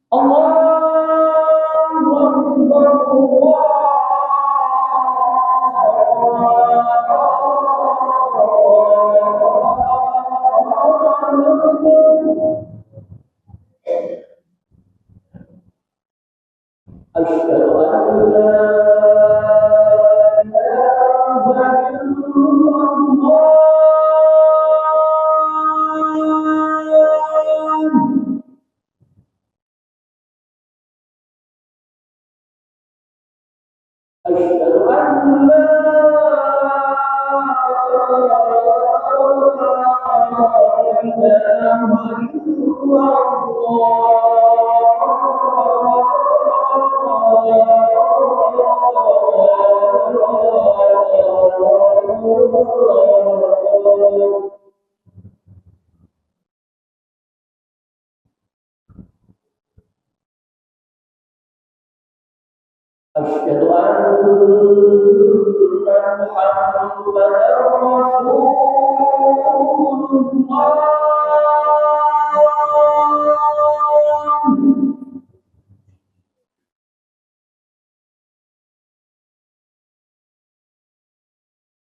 أشهد أن محمدا رسول الله.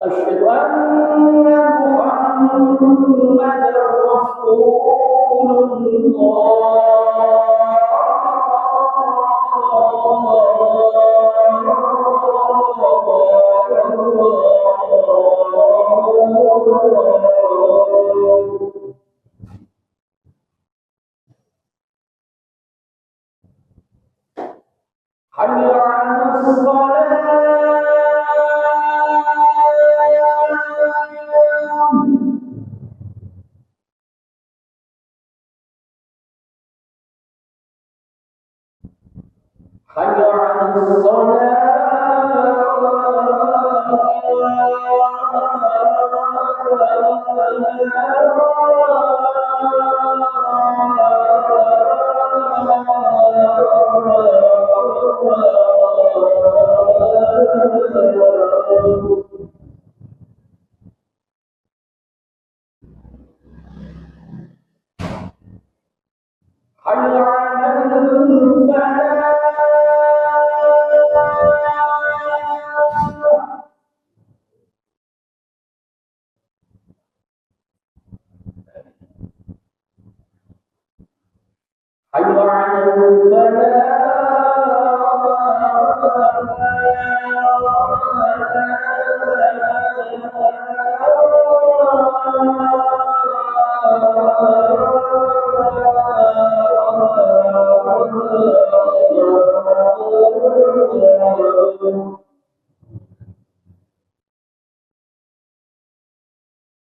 أشهد أن محمدا رسول الله. حي على الصلاة. حي على الصلاة. حي على الفلاح. حي على الفلاح.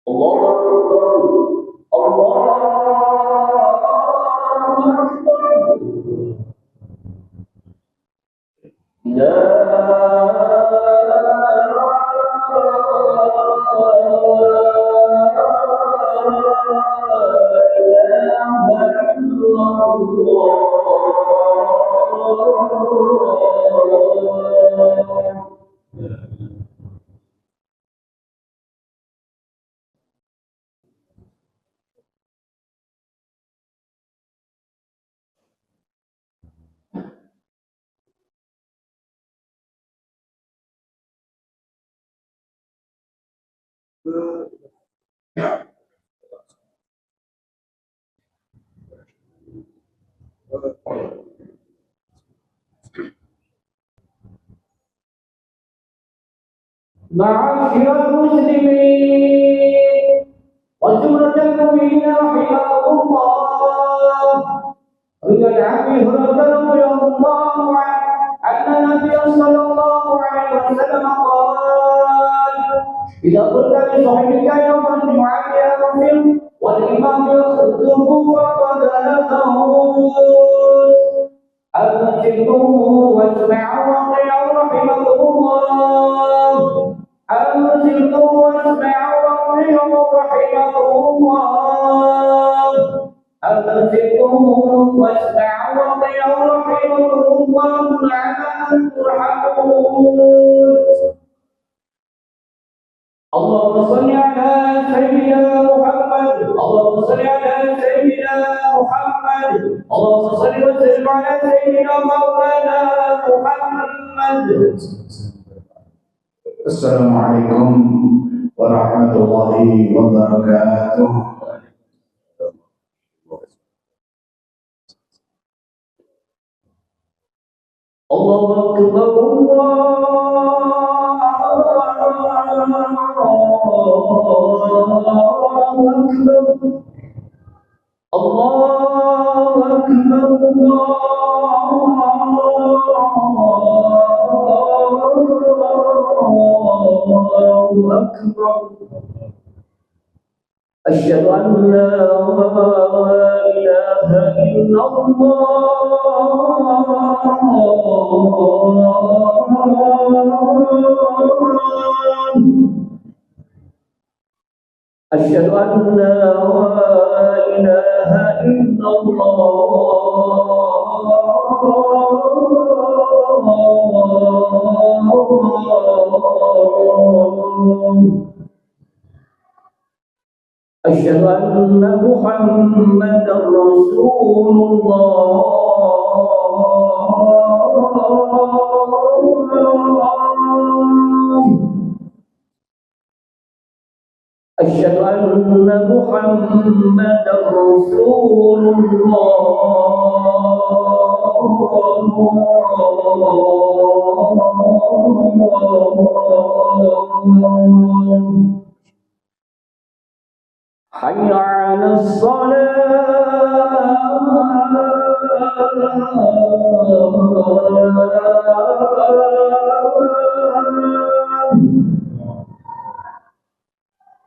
الله أكبر. الله أكبر. لا معاشر المسلمين وسورة المؤمنين رحمكم الله. روي عن ابي هريرة رضي الله عنه أن النبي صلى الله عليه وسلم قال: إذا قلت لصاحبك يوم الجمعة أنفق والإمام يخطب فقد لغوت. أنصتوا واسمعوا وأطيعوا رحمكم الله. أنصتوا واسمعوا وأطيعوا رحمكم الله. أنصتوا واسمعوا وأطيعوا رحمكم الله لعلكم ترحمون. اللهم صل على سيدنا محمد. اللهم صل على سيدنا محمد. محمد اللهم صل وسلم على سيدنا مولانا محمد. Assalamualaikum warahmatullahi wabarakatuh. Allahu Akbar, Allahu Akbar. أشهد أن لا إله إلا الله. أشهد أن لا إله إلا الله. أشهد أن محمدا رسول الله. أشهد أن محمدا رسول الله. حي على الصلاة،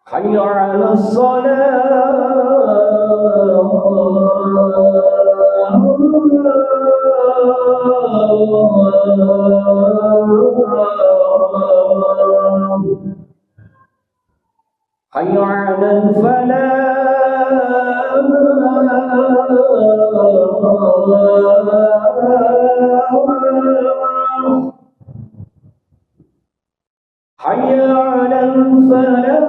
حي على الصلاة، حي على الفلاح، حي على الفلاح.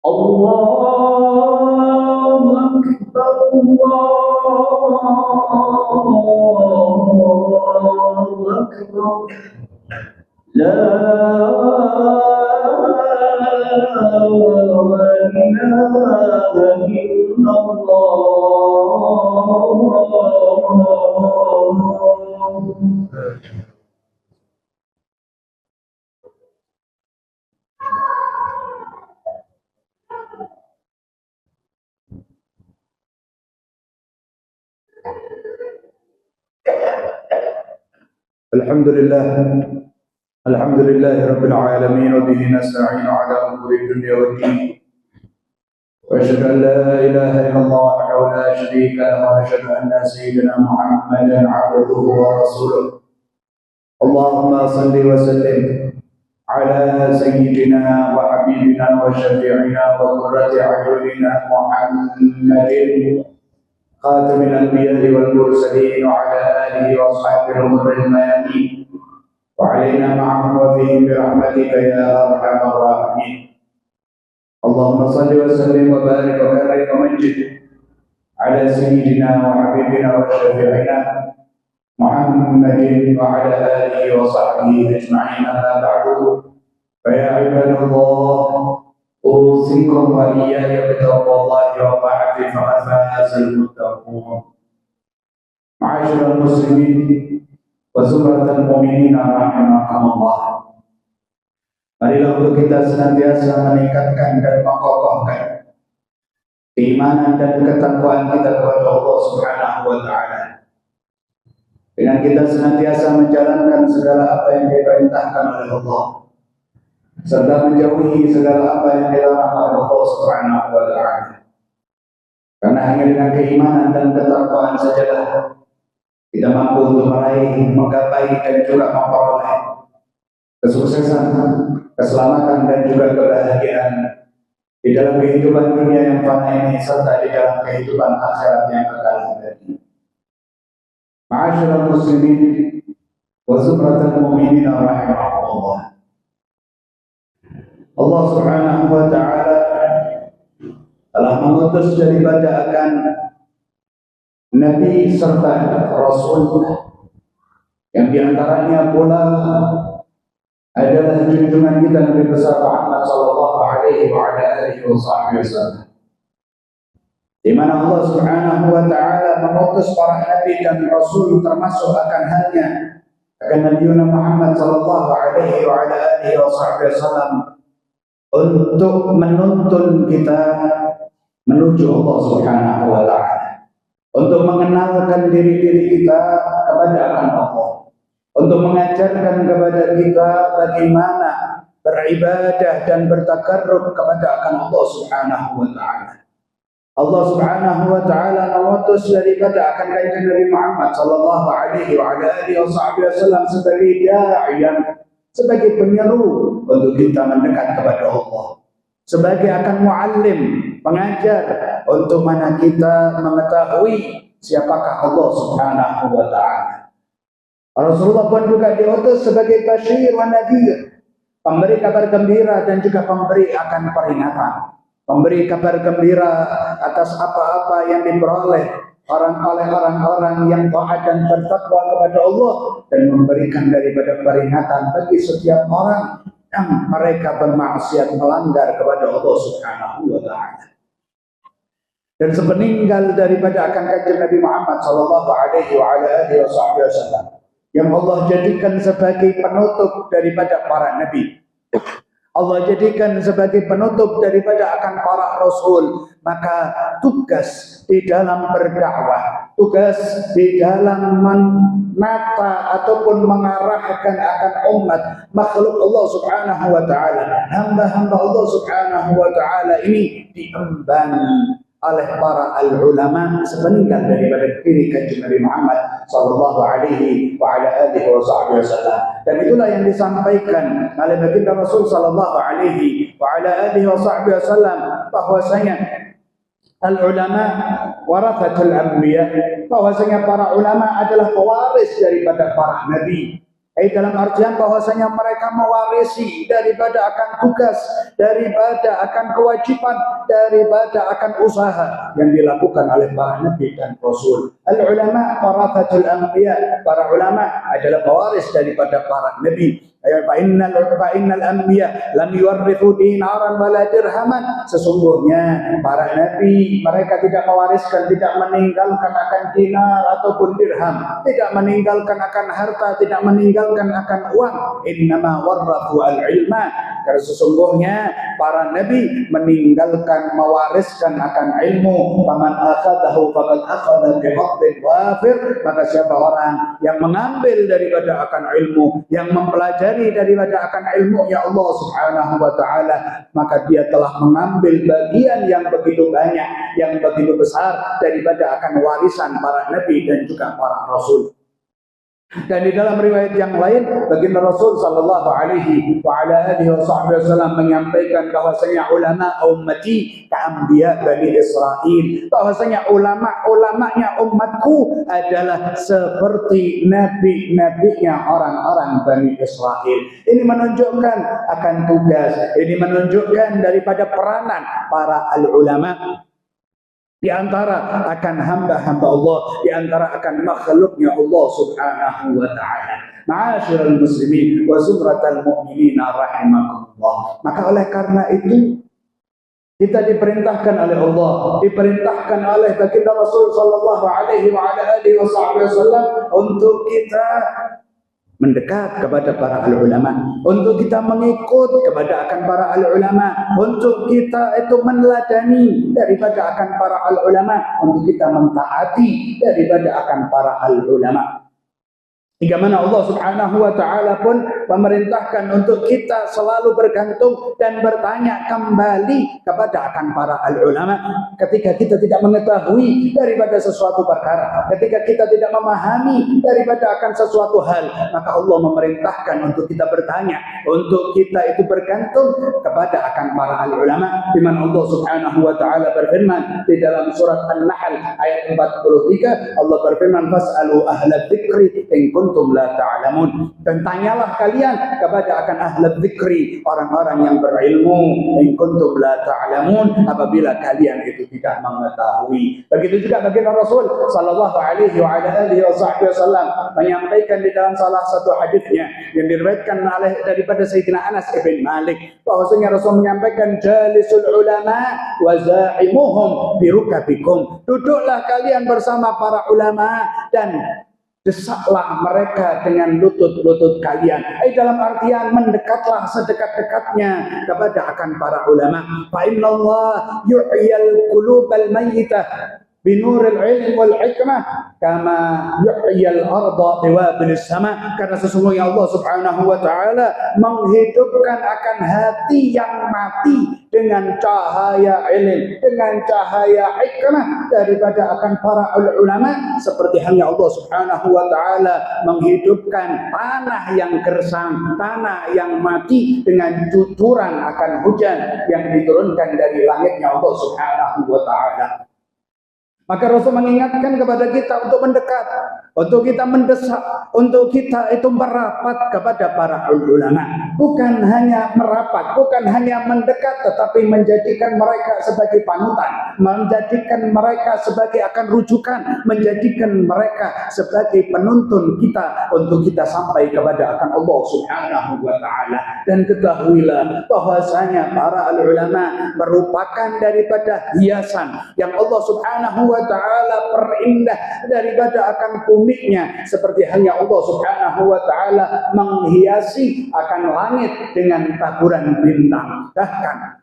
الله أكبر، الله أكبر. لا إله إلا الله. Alhamdulillah Rabbil Alamin, wa bihi nasta'inu ala umuri dunya wa din. Wa asyhadu an la ilaha illallah wahdahu la syarika lahu wa asyhadu anna sayyidina Muhammadan 'abduhu wa rasuluh. Allahumma salli wa sallim ala sayyidina wa habibina wa syafi'ina wa qurrati a'yunina Muhammadin khatamil anbiya'i wal mursalin wa ala alihi wa ashabihi al-ghurril mayamin wa alaina ma'ahum wa fihim birahmatika ya arhamar rahimin. Allahumma salli wa sallim wa barik wa karim wa majid ala sayyidina wa habibina wa syafi'ina Muhammadin wa ala alihi wa sahbihi ajma'in. Amma ba'du, fa ya ibadallah, usikum wa iyaya bitaqwallahi wa ta'atihi faqad fazal muttaqun. Ma'asyiral muslimin wa zumratal mu'minin rahimakumullah. Marilah untuk kita senantiasa meningkatkan dan mengokohkan keimanan dan ketakwaan kita kepada Allah Subhanahu wa taala. Dengan kita senantiasa menjalankan segala apa yang diperintahkan oleh Allah, serta menjauhi segala apa yang dilarang oleh Allah Subhanahu wa taala. Karena hanya dengan keimanan dan ketakwaan sajalah kita mampu untuk meraih, menggapai dan juga memperoleh kesuksesan, keselamatan dan juga kebahagiaan di dalam kehidupan dunia yang fana ini serta di dalam kehidupan akhirat yang kekal abadi. Ma'asyiral muslimin wa zumratal mu'minin rahimakumullah. Allah Subhanahu wa taala telah mengutus daripada akan nabi serta rasul yang diantaranya pula adalah junjungan kita Nabi besar Muhammad sallallahu alaihi wa ala alihi wasallam, di mana Allah Subhanahu wa taala mengutus para nabi dan rasul termasuk akan halnya akan Nabi Muhammad sallallahu alaihi wa ala alihi wasallam untuk menuntun kita menuju Allah Subhanahu wa taala, untuk mengenalkan diri kita kepada akan Allah, untuk mengajarkan kepada kita bagaimana beribadah dan bertakarrub kepada akan Allah Subhanahu wa taala. Allah Subhanahu wa taala mengutus daripada akan kanjeng Nabi Muhammad sallallahu alaihi wa ala alihi wasallam sebagai da'iyan, sebagai penyeru untuk kita mendekat kepada Allah, sebagai akan muallim, pengajar untuk mana kita mengetahui siapakah Allah Subhanahu wa taala. Rasulullah pun juga diutus sebagai basyir wa nadhir, pemberi kabar gembira dan juga pemberi akan peringatan, memberi kabar gembira atas apa-apa yang diperoleh oleh orang-orang yang taat dan bertakwa kepada Allah, dan memberikan daripada peringatan bagi setiap orang yang mereka bermaksiat melanggar kepada Allah Subhanahu wa taala. Dan sepeninggal daripada akan kanjeng Nabi Muhammad sallallahu alaihi wa ala alihi wasallam yang Allah jadikan sebagai penutup daripada para nabi, Allah jadikan sebagai penutup daripada akan para rasul, maka tugas di dalam berdakwah, tugas di dalam menata ataupun mengarahkan akan umat makhluk Allah Subhanahu wa taala, hamba-hamba Allah Subhanahu wa taala ini diemban oleh para ulama sepeninggal daripada diri kanjeng Nabi Muhammad sallallahu alaihi wa ala alihi wasallam. Dan itulah yang disampaikan oleh baginda Rasul sallallahu alaihi wa ala alihi wasallam, bahwasanya al-ulama warathatul anbiya, bahwasanya para ulama adalah pewaris daripada para nabi. Dalam artian bahwasanya mereka mewarisi daripada akan tugas, daripada akan kewajiban, daripada akan usaha yang dilakukan oleh para nabi dan rasul. Al-ulama warathatul anbiya, para ulama adalah pewaris daripada para nabi. Fa innal anbiya lam yuwarrithu dinaran wala dirhaman. Sesungguhnya para nabi mereka tidak mewariskan, tidak meninggalkan akan dinar ataupun dirham, tidak meninggalkan akan harta, tidak meninggalkan akan uang. Innama warrathu al-ilma, karena sesungguhnya para nabi meninggalkan, mewariskan akan ilmu. Faman akhadahu faqad akhadha bihaqqin wafir, maka siapa orang yang mengambil daripada akan ilmu, yang mempelajari daripada akan ilmu ya Allah Subhanahu wa taala, maka dia telah mengambil bagian yang begitu banyak, yang begitu besar daripada akan warisan para nabi dan juga para rasul. Dan di dalam riwayat yang lain, baginda Rasul sallallahu alaihi wa ala alihi wasallam menyampaikan bahwasanya ulama ummati ka'anbiya Bani Israil, bahwasanya ulama-ulamanya umatku adalah seperti nabi-nabinya orang-orang Bani Israil. Ini menunjukkan akan tugas, ini menunjukkan daripada peranan para al-ulama di antara akan hamba-hamba Allah, di antara akan makhluknya Allah Subhanahu wa taala. Ma'asyiral muslimin wa zumratal mu'minin rahimakumullah. Maka oleh karena itu kita diperintahkan oleh Allah, diperintahkan oleh baginda Rasul sallallahu alaihi wa ala alihi wasallam untuk kita mendekat kepada para ulama, untuk kita mengikut kepada akan para ulama, untuk kita itu meneladani daripada akan para ulama, untuk kita mentaati daripada akan para ulama. Hingga mana Allah Subhanahu wa ta'ala pun memerintahkan untuk kita selalu bergantung dan bertanya kembali kepada akan para al-ulama ketika kita tidak mengetahui daripada sesuatu perkara, ketika kita tidak memahami daripada akan sesuatu hal, maka Allah memerintahkan untuk kita bertanya, untuk kita itu bergantung kepada akan para al-ulama, di mana Allah Subhanahu wa ta'ala berfirman di dalam surat An-Nahl ayat 43, Allah berfirman, fas'alu ahla dzikri in kuntum la ta'lamun, dan tanyalah kalian kepada akan ahla dzikri, orang-orang yang berilmu, in kuntum la ta'lamun, apabila kalian itu tidak mengetahui. Begitu juga baginda Rasul sallallahu alaihi wa ala alihi wasallam menyampaikan di dalam salah satu hadisnya yang diriwayatkan oleh daripada Sayyidina Anas bin Malik, bahwasanya Rasul menyampaikan, jalisul ulama wa za'imuhum birukabikum, duduklah kalian bersama para ulama dan desaklah mereka dengan lutut-lutut kalian. Dalam artian mendekatlah sedekat-dekatnya kepada akan para ulama. Fa innallaha yuhyil qulubal mayyitah binuril ilm wal hikmah kama yuhyil arda biwabilis sama, karena sesungguhnya Allah Subhanahu wa ta'ala menghidupkan akan hati yang mati dengan cahaya ilmu, dengan cahaya hikmah daripada akan para ulama, seperti halnya Allah Subhanahu wa ta'ala menghidupkan tanah yang gersang, tanah yang mati dengan cucuran akan hujan yang diturunkan dari langitnya Allah Subhanahu wa ta'ala. Maka Rasul mengingatkan kepada kita untuk mendekat, untuk kita mendesak, untuk kita itu merapat kepada para ulama. Bukan hanya merapat, bukan hanya mendekat, tetapi menjadikan mereka sebagai panutan, menjadikan mereka sebagai akan rujukan, menjadikan mereka sebagai penuntun kita untuk kita sampai kepada akan Allah Subhanahu wa ta'ala. Dan ketahuilah bahwasanya para ulama merupakan daripada hiasan yang Allah Subhanahu wa ta'ala perindah daripada akan buminya, seperti halnya Allah Subhanahu wa ta'ala menghiasi akan langit dengan taburan bintang. Bahkan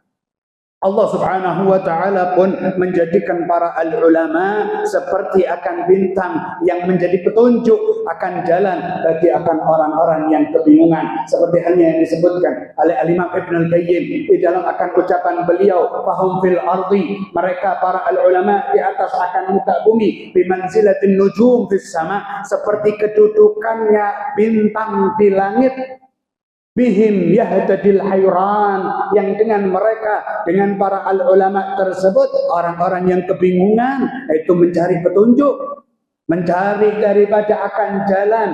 Allah Subhanahu wa ta'ala pun menjadikan para al-ulama seperti akan bintang yang menjadi petunjuk akan jalan bagi akan orang-orang yang kebingungan, seperti halnya yang disebutkan oleh Al-Imam Ibn Al-Qayyim di dalam akan ucapan beliau, fahum fil ardi, mereka para al-ulama di atas akan muka bumi, bimanzilatin nujum fis sama, seperti kedudukannya bintang di langit, bihim yahtadil hayran, yang dengan mereka, dengan para al-ulama tersebut, orang-orang yang kebingungan itu mencari petunjuk, mencari daripada akan jalan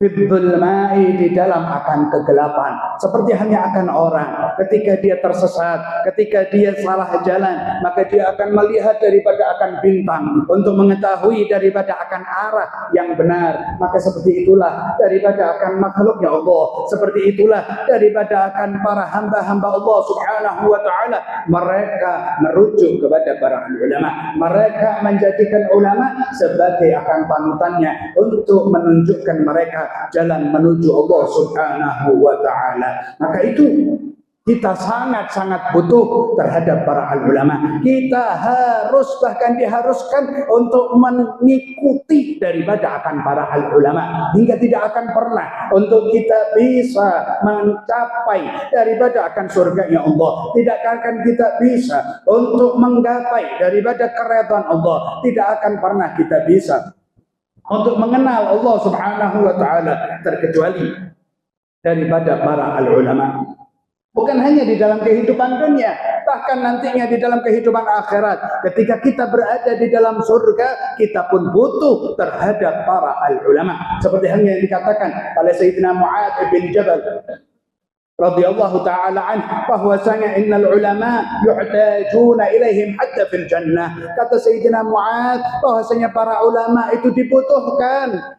fiddul ma'i, di dalam akan kegelapan, seperti hanya akan orang ketika dia tersesat, ketika dia salah jalan, maka dia akan melihat daripada akan bintang untuk mengetahui daripada akan arah yang benar. Maka seperti itulah daripada akan makhluknya Allah, seperti itulah daripada akan para hamba-hamba Allah Subhanahu wa ta'ala, mereka merujuk kepada para ulama, mereka menjadikan ulama sebagai akan panutannya untuk menunjukkan mereka jalan menuju Allah Subhanahu wa ta'ala. Maka itu kita sangat-sangat butuh terhadap para ulama. Kita harus, bahkan diharuskan untuk mengikuti daripada akan para ulama, hingga tidak akan pernah untuk kita bisa mencapai daripada akan surganya Allah. Tidak akan kita bisa untuk menggapai daripada keridhaan Allah. Tidak akan pernah kita bisa untuk mengenal Allah Subhanahu wa ta'ala terkecuali daripada para al-ulama. Bukan hanya di dalam kehidupan dunia, bahkan nantinya di dalam kehidupan akhirat. Ketika kita berada di dalam surga, kita pun butuh terhadap para al-ulama. Seperti halnya yang dikatakan oleh Sayyidina Mu'adz bin Jabal radhiyallahu ta'ala anhu, bahwasanya innal ulama yuhtajuna ilaihim hatta fil jannah. Kata Sayyidina Mu'adz bahwasanya para ulama itu dibutuhkan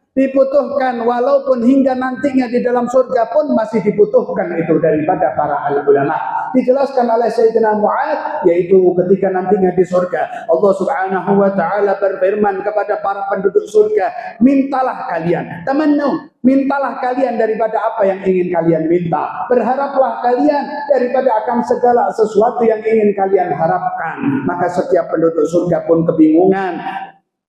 walaupun hingga nantinya di dalam surga pun masih dibutuhkan itu daripada para ulama. Dijelaskan oleh Sayyidina Mu'adz, yaitu ketika nantinya di surga Allah Subhanahu wa ta'ala berfirman kepada para penduduk surga, mintalah kalian, tamannu, mintalah kalian daripada apa yang ingin kalian minta, berharaplah kalian daripada akan segala sesuatu yang ingin kalian harapkan. Maka setiap penduduk surga pun kebingungan,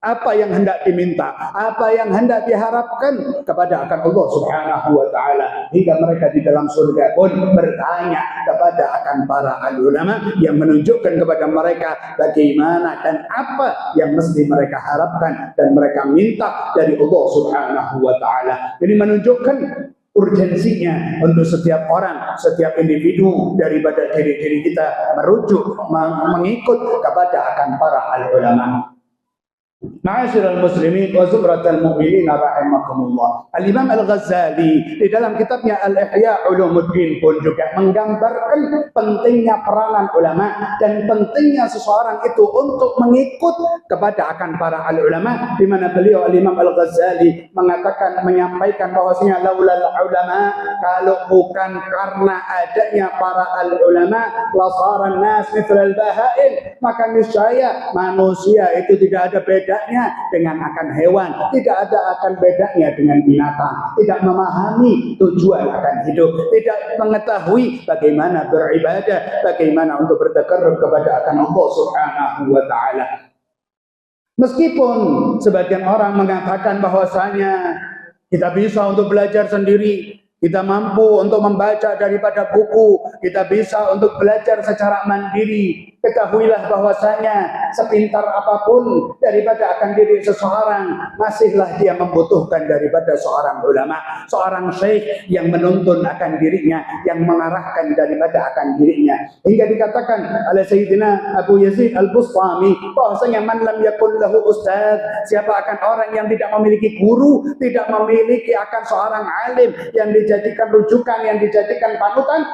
apa yang hendak diminta, apa yang hendak diharapkan kepada akan Allah Subhanahu wa taala, hingga mereka di dalam surga pun bertanya kepada akan para ulama yang menunjukkan kepada mereka bagaimana dan apa yang mesti mereka harapkan dan mereka minta dari Allah Subhanahu wa taala. Ini menunjukkan urgensinya untuk setiap orang, setiap individu daripada diri-diri kita merujuk, mengikut kepada akan para ulama. Ma'asyiral muslimin wa zumratal mu'minin rahimakumullah. Al-Imam Al-Ghazali di dalam kitabnya Al-Ihya Ulumuddin pun juga menggambarkan pentingnya peranan ulama dan pentingnya seseorang itu untuk mengikut kepada akan para ulama, di mana beliau Al-Imam Al-Ghazali mengatakan, menyampaikan bahwasanya laulal ulama, kalau bukan karena adanya para ulama, lasaran nas mithlal bahaim, maka niscaya manusia itu tidak ada bedanya dengan akan hewan, tidak ada akan bedanya dengan binatang, tidak memahami tujuan akan hidup, tidak mengetahui bagaimana beribadah, bagaimana untuk bertakarrub kepada akan Allah Subhanahu wa taala. Meskipun sebagian orang mengatakan bahwasanya kita bisa untuk belajar sendiri, kita mampu untuk membaca daripada buku, kita bisa untuk belajar secara mandiri. Ketahuilah bahwasanya sepintar apapun daripada akan diri seseorang, masihlah dia membutuhkan daripada seorang ulama, seorang syekh yang menuntun akan dirinya, yang mengarahkan daripada akan dirinya. Hingga dikatakan oleh Sayyidina Abu Yazid Al-Bustami bahwasanya man lam yakun lahu ustaz, siapa akan orang yang tidak memiliki guru, tidak memiliki akan seorang alim yang dijadikan rujukan, yang dijadikan panutan,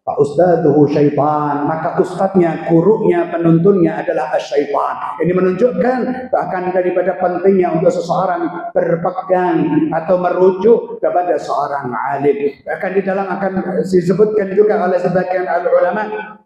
Pak Ustaduhu syaitan, maka ustadznya, gurunya, penuntunnya adalah syaitan. Ini menunjukkan bahkan daripada pentingnya untuk seseorang berpegang atau merujuk kepada seorang alim. Bahkan di dalam akan disebutkan juga oleh sebagian ulama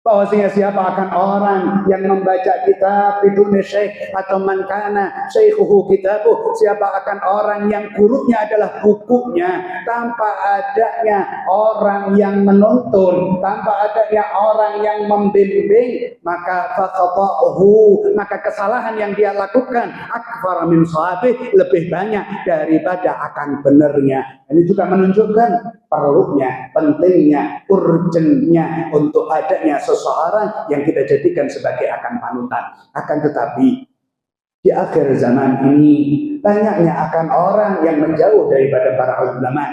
bahwasanya siapa akan orang yang membaca kitab biduni syekh atau man kana syaikhuhu kitabuh, siapa akan orang yang gurunya adalah bukunya, tanpa adanya orang yang menuntun, tanpa adanya orang yang membimbing, maka faqata'uhu, maka kesalahan yang dia lakukan akbar min shawabih, lebih banyak daripada akan benernya. Ini juga menunjukkan perlunya, pentingnya, urgennya untuk adanya seseorang yang kita jadikan sebagai akan panutan. Akan tetapi di akhir zaman ini banyaknya akan orang yang menjauh daripada para ulama,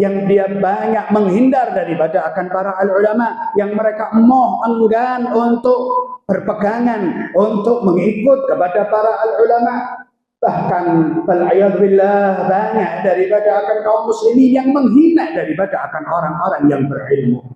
yang dia banyak menghindar daripada akan para ulama, yang mereka enggan untuk berpegangan, untuk mengikut kepada para ulama. Bahkan wal'iyadzubillah banyak daripada akan kaum muslimin yang menghina daripada akan orang-orang yang berilmu.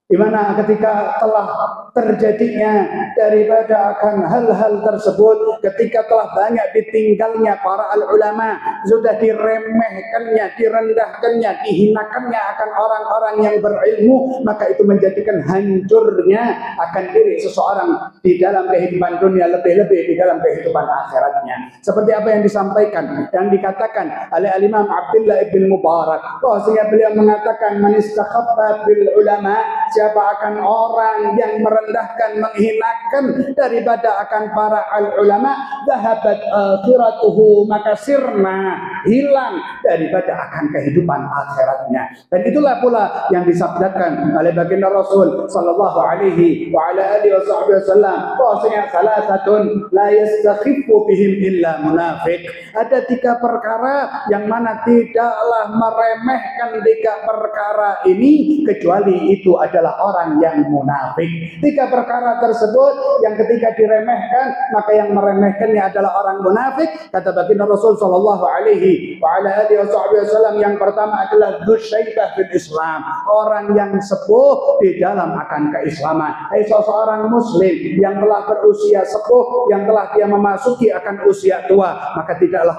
Di mana ketika telah terjadinya daripada akan hal-hal tersebut, ketika telah banyak ditinggalnya para ulama, sudah diremehkannya, direndahkannya, dihinakannya akan orang-orang yang berilmu, maka itu menjadikan hancurnya akan diri seseorang di dalam kehidupan dunia, lebih-lebih di dalam kehidupan akhiratnya. Seperti apa yang disampaikan, yang dikatakan oleh Imam Abdullah ibn Mubarak, bahwasanya beliau mengatakan man istakhaffa bil ulama, siapa akan orang yang merendahkan, menghinakan daripada akan para ulama, zahabat akhiratuhu, maka sirna, hilang daripada akan kehidupan akhiratnya. Dan itulah pula yang disabdakan oleh baginda Rasul sallallahu alaihi wa ala alihi wasallam, bahwasanya salasatun la yastakhiffu bihim illa munafiq. Ada 3 perkara yang mana tidaklah meremehkan 3 perkara ini kecuali itu adalah orang yang munafik. 3 perkara tersebut yang ketika diremehkan, maka yang meremehkannya adalah orang munafik. Kata baginda Rasul sallallahu alaihi wa ala alihi wasallam, yang pertama adalah dzusyaibah fil Islam, orang yang sepuh di dalam akan keislaman. Seseorang muslim yang telah berusia sepuh, yang telah dia memasuki akan usia tua, maka tidaklah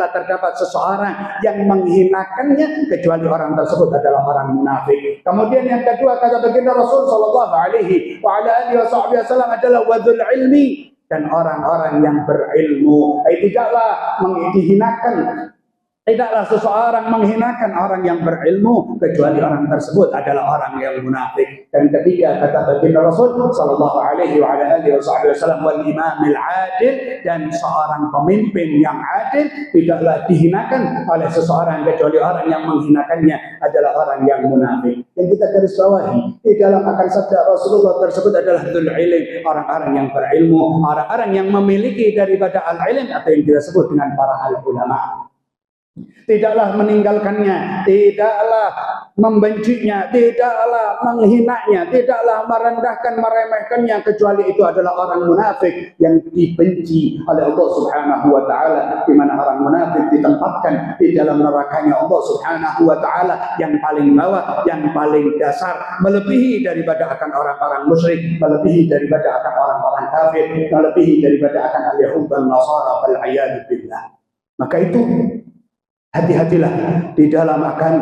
terdapat seseorang yang menghinakannya kecuali orang tersebut adalah orang munafik. Kemudian yang kedua, kata baginda Rasul sallallahu alaihi wa ala alihi wasallam, adalah wadzul ilmi, dan orang-orang yang berilmu. Tidaklah dihinakan Tidaklah seseorang menghinakan orang yang berilmu kecuali orang tersebut adalah orang yang munafik. Dan ketiga, kata baginda Rasul sallallahu alaihi wasallam, wal imamil adil, dan seorang pemimpin yang adil tidaklah dihinakan oleh seseorang kecuali orang yang menghinakannya adalah orang yang munafik. Yang kita garis bawahi di dalam akan sabda Rasulullah tersebut adalah dzul ilm, orang-orang yang berilmu, orang-orang yang memiliki daripada al-ilm atau yang kita sebut dengan para al-ulama. Tidaklah meninggalkannya, tidaklah membencinya, tidaklah menghinanya, tidaklah merendahkan, meremehkannya, kecuali itu adalah orang munafik yang dibenci oleh Allah Subhanahu wa taala, di mana orang munafik ditempatkan di dalam nerakanya Allah Subhanahu wa taala yang paling bawah, yang paling dasar, melebihi daripada akan orang-orang musyrik, melebihi daripada akan orang-orang kafir, melebihi daripada akan al-yahud dan nasara wal a'yad billah. Maka itu hati-hatilah di dalam akan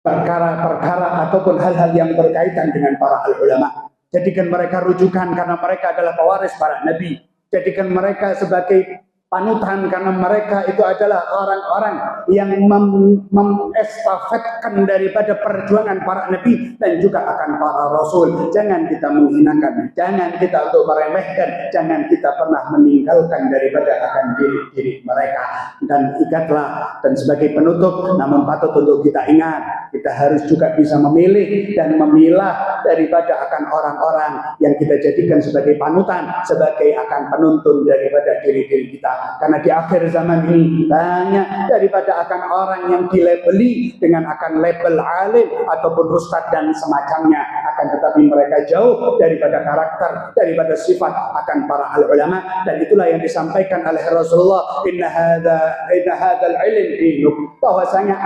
perkara-perkara ataupun hal-hal yang berkaitan dengan para ulama. Jadikan mereka rujukan karena mereka adalah pewaris para nabi. Jadikan mereka sebagai panutan karena mereka itu adalah orang-orang yang mengestafetkan daripada perjuangan para nabi dan juga akan para rasul. Jangan kita menghinakan, jangan kita untuk meremehkan, jangan kita pernah meninggalkan daripada akan diri-diri mereka. Dan ikatlah, dan sebagai penutup, namun patut untuk kita ingat, kita harus juga bisa memilih dan memilah daripada akan orang-orang yang kita jadikan sebagai panutan, sebagai akan penuntun daripada diri-diri kita. Karena di akhir zaman ini banyak daripada akan orang yang dilabeli dengan akan label alim ataupun ustadz dan semacamnya, akan tetapi mereka jauh daripada karakter, daripada sifat akan para ulama. Dan itulah yang disampaikan oleh Rasulullah, inna hadzal ilm dinuk, bahwasanya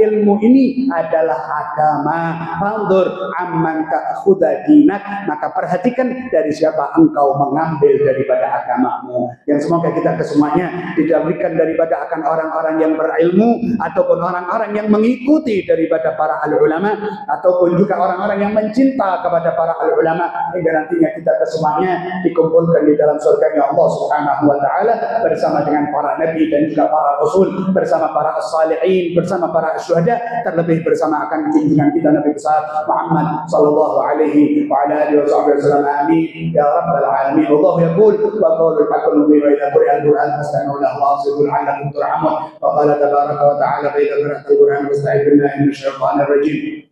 ilmu ini adalah agama. Fanzur amman ta'khudha dinak, maka perhatikan dari siapa engkau mengambil daripada agamamu. Yang semoga kita kesemuanya didapatkan daripada akan orang-orang yang berilmu ataupun orang-orang yang mengikuti daripada para ulama ataupun juga orang-orang yang mencinta kepada para ulama, hingga nantinya kita kesemuanya dikumpulkan di dalam surganya Allah Subhanahu wa taala bersama dengan para nabi dan juga para rasul, bersama para as-salihin, bersama para syuhada, terlebih bersama akan junjungan kita Nabi besar Muhammad sallallahu alaihi wa ala alihi wasallam. Amin ya rabbal alamin. Allah yaqul wa qawlul haqqul mubin wa idza quri'a al-Qur'an fastami'u lahu wa ansitu la'allakum turhamun. Wa qala tabaraka wa ta'ala fa idza qara'ta al-Qur'an fasta'idh billahi minash shaitanir rajim.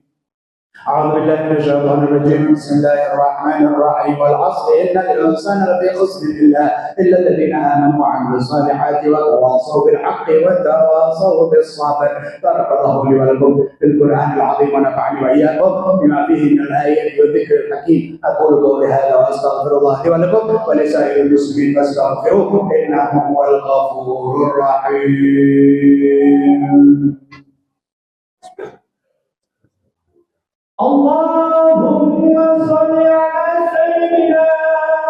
أعوذ بالله من الشيطان الرجيم. بسم الله الرحمن الرحيم. والعصر إن الإنسان لفي خسر إلا الذين آمنوا وعملوا الصالحات وتواصوا بالحق وتواصوا بالصبر. بارك الله لي ولكم في القرآن العظيم ونفعني وإياكم بما فيه من الآيات والذكر الحكيم. أقول قولي هذا وأستغفر الله لي ولكم ولسائر المسلمين فاستغفروه إنه هو الغفور الرحيم. اللهم صل على سيدنا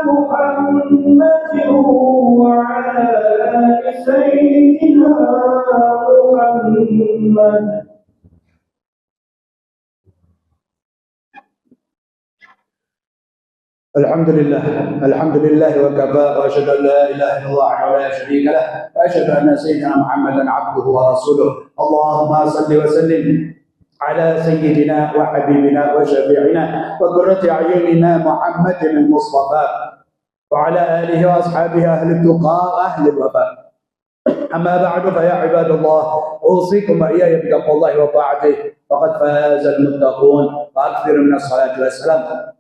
محمد وعلى آل سيدنا محمد. الحمد لله وكفى، واشهد ان لا اله الا الله وحده لا شريك له، واشهد ان سيدنا محمدا عبده ورسوله. اللهم صل وسلم على سيدنا وحبيبنا وشفيعنا وقرة أعيننا محمد المصطفى وعلى آله وأصحابه أهل التقى أهل الوفاء. أما بعد فيا عباد الله، أوصيكم وإياي بتقوى الله وطاعته، فقد فاز المتقون. فأكثر من الصلاة والسلام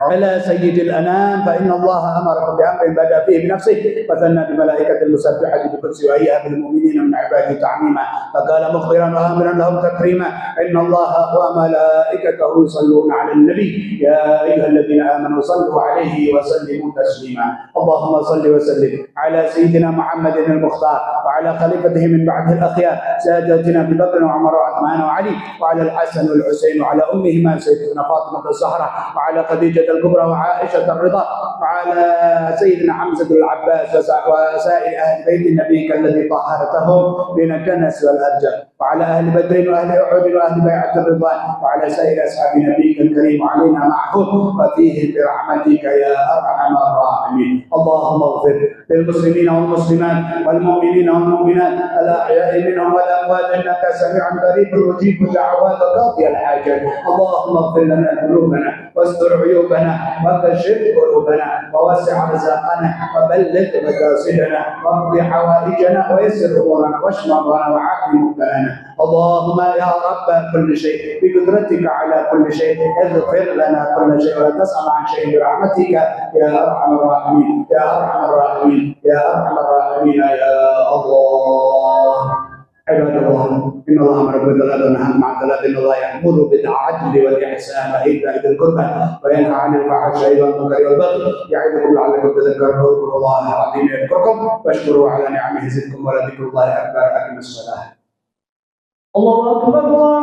على سيد الأنام، فإن الله أمركم بأمر بدأ فيه بنفسه فثنى بملائكة المسبحة بقدسه وهيئة بالمؤمنين من عباده تعميما، فقال مخبرا وآمرا لهم تكريما، إن الله وملائكته يصلون على النبي يا أيها الذين آمنوا صلوا عليه وسلموا تسليما. اللهم صل وسلم على سيدنا محمد المختار وعلى خليفته من بعده الأخيار سادتنا أبي بكر وعمر وعثمان وعلي وعلى الحسن والحسين وعلى أمهما سيدتنا فاطمة الزهراء وعلى خديجة الكبرى وعائشة الرضا، وعلى سيدنا حمزة العباس وسائر أهل بيت نبيك الذي طهرتهم من الدنس والأرجل، وعلى أهل بدر وأهل أحد وأهل بيعة الرضوان، وعلى سائر أصحاب نبيك الكريم وعلينا معهم وفيهم برحمتك يا أرحم الراحمين. اللهم اغفر للمسلمين والمسلمات والمؤمنين والمؤمنات الأحياء منهم والأموات إنك سميع قريب مجيب دعوات قاضي الحاجات. اللهم اغفر لنا ذنوبنا واستر عيوبنا وكشف قلوبنا ووسع رزقنا وبلغ مقاصدنا واقض حوائجنا ويسر امورنا واشف مرضانا وعاف مبتلانا. اللهم يا رب كل شيء بقدرتك على كل شيء اغفر لنا كل شيء ولا تسأل عن شيء برحمتك يا ارحم الراحمين يا ارحم الراحمين يا ارحم الراحمين يا الله. عباد الله ان الله امر بالعدل ونهى عن العدل، ان الله يامر بالعدل والاحسان وايتاء ذي القربى وينهى عن الفحشاء والمنكر والبغي يعظكم لعلكم تذكرون. اذكروا الله العظيم يذكركم واشكروا على نعمه يزدكم ولذكر الله اكبر. اقم الصلاه. الله أكبر.